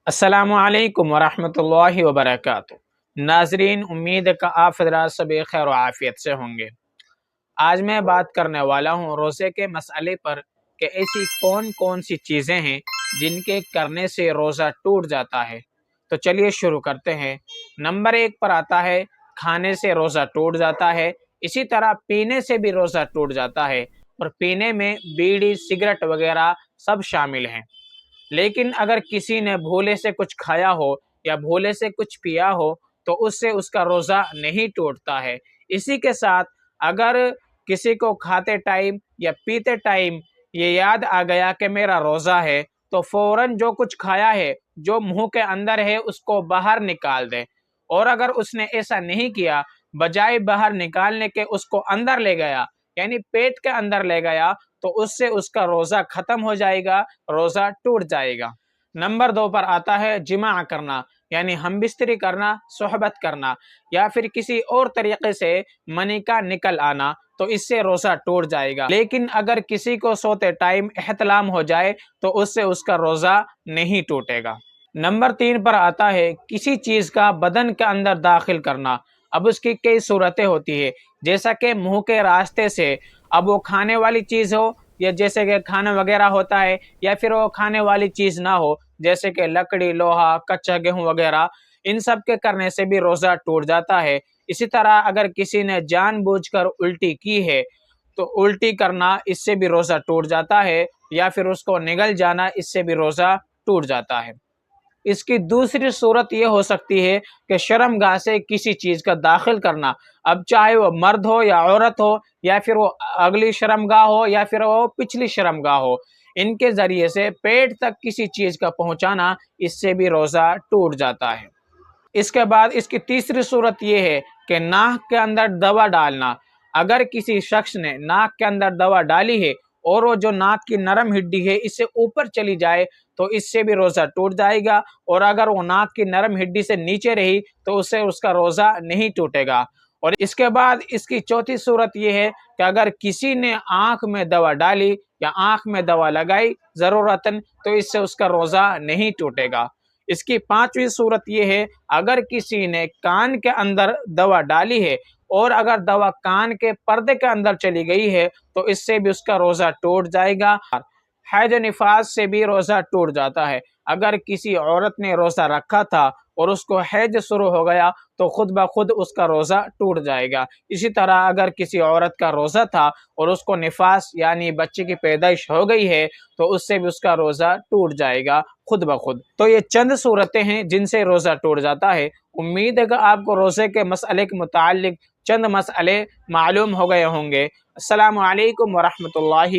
السلام علیکم ورحمۃ اللہ وبرکاتہ۔ ناظرین، امید ہے کہ آپ حضرات سب خیر و عافیت سے ہوں گے۔ آج میں بات کرنے والا ہوں روزے کے مسئلے پر کہ ایسی کون کون سی چیزیں ہیں جن کے کرنے سے روزہ ٹوٹ جاتا ہے۔ تو چلیے شروع کرتے ہیں۔ نمبر 1 پر آتا ہے کھانے سے روزہ ٹوٹ جاتا ہے، اسی طرح پینے سے بھی روزہ ٹوٹ جاتا ہے، اور پینے میں بیڑی سگریٹ وغیرہ سب شامل ہیں۔ لیکن اگر کسی نے بھولے سے کچھ کھایا ہو یا بھولے سے کچھ پیا ہو تو اس سے اس کا روزہ نہیں ٹوٹتا ہے۔ اسی کے ساتھ اگر کسی کو کھاتے ٹائم یا پیتے ٹائم یہ یاد آ گیا کہ میرا روزہ ہے تو فوراً جو کچھ کھایا ہے، جو منہ کے اندر ہے، اس کو باہر نکال دے۔ اور اگر اس نے ایسا نہیں کیا، بجائے باہر نکالنے کے اس کو اندر لے گیا، یعنی پیٹ کے اندر لے گیا، تو اس سے اس کا روزہ ختم ہو جائے گا، روزہ ٹوٹ جائے گا۔ نمبر 2 پر آتا ہے جماع کرنا، یعنی ہم بستری کرنا، صحبت کرنا، یا پھر کسی اور طریقے سے منی کا نکل آنا، تو اس سے روزہ ٹوٹ جائے گا۔ لیکن اگر کسی کو سوتے ٹائم احتلام ہو جائے تو اس سے اس کا روزہ نہیں ٹوٹے گا۔ نمبر 3 پر آتا ہے کسی چیز کا بدن کے اندر داخل کرنا۔ اب اس کی کئی صورتیں ہوتی ہے، جیسا کہ منہ کے راستے سے، اب وہ کھانے والی چیز ہو، یا جیسے کہ کھانا وغیرہ ہوتا ہے، یا پھر وہ کھانے والی چیز نہ ہو، جیسے کہ لکڑی، لوہا، کچا گیہوں وغیرہ، ان سب کے کرنے سے بھی روزہ ٹوٹ جاتا ہے۔ اسی طرح اگر کسی نے جان بوجھ کر الٹی کی ہے تو الٹی کرنا، اس سے بھی روزہ ٹوٹ جاتا ہے، یا پھر اس کو نگل جانا، اس سے بھی روزہ ٹوٹ جاتا ہے۔ اس کی دوسری صورت یہ ہو سکتی ہے کہ شرمگاہ سے کسی چیز کا داخل کرنا، اب چاہے وہ مرد ہو یا عورت ہو، یا پھر وہ اگلی شرمگاہ ہو یا پھر وہ پچھلی شرمگاہ ہو، ان کے ذریعے سے پیٹ تک کسی چیز کا پہنچانا، اس سے بھی روزہ ٹوٹ جاتا ہے۔ اس کے بعد اس کی تیسری صورت یہ ہے کہ ناک کے اندر دوا ڈالنا۔ اگر کسی شخص نے ناک کے اندر دوا ڈالی ہے اور وہ جو ناک کی نرم ہڈی ہے اس سے اوپر چلی جائے تو اس سے بھی روزہ ٹوٹ جائے گا، اور اگر وہ ناک کی نرم ہڈی سے نیچے رہی تو اس سے اس کا روزہ نہیں ٹوٹے گا۔ اور اس کے بعد اس کی چوتھی صورت یہ ہے کہ اگر کسی نے آنکھ میں دوا ڈالی یا آنکھ میں دوا لگائی ضرورتاً، تو اس سے اس کا روزہ نہیں ٹوٹے گا۔ اس کی پانچویں صورت یہ ہے اگر کسی نے کان کے اندر دوا ڈالی ہے اور اگر دوا کان کے پردے کے اندر چلی گئی ہے تو اس سے بھی اس کا روزہ ٹوٹ جائے گا۔ حیض و نفاس سے بھی روزہ ٹوٹ جاتا ہے۔ اگر کسی عورت نے روزہ رکھا تھا اور اس کو حیض شروع ہو گیا تو خود بخود اس کا روزہ ٹوٹ جائے گا۔ اسی طرح اگر کسی عورت کا روزہ تھا اور اس کو نفاس یعنی بچے کی پیدائش ہو گئی ہے تو اس سے بھی اس کا روزہ ٹوٹ جائے گا خود بخود۔ تو یہ چند صورتیں ہیں جن سے روزہ ٹوٹ جاتا ہے۔ امید ہے کہ آپ کو روزے کے مسئلے کے متعلق چند مسئلے معلوم ہو گئے ہوں گے۔ السلام علیکم ورحمۃ اللہ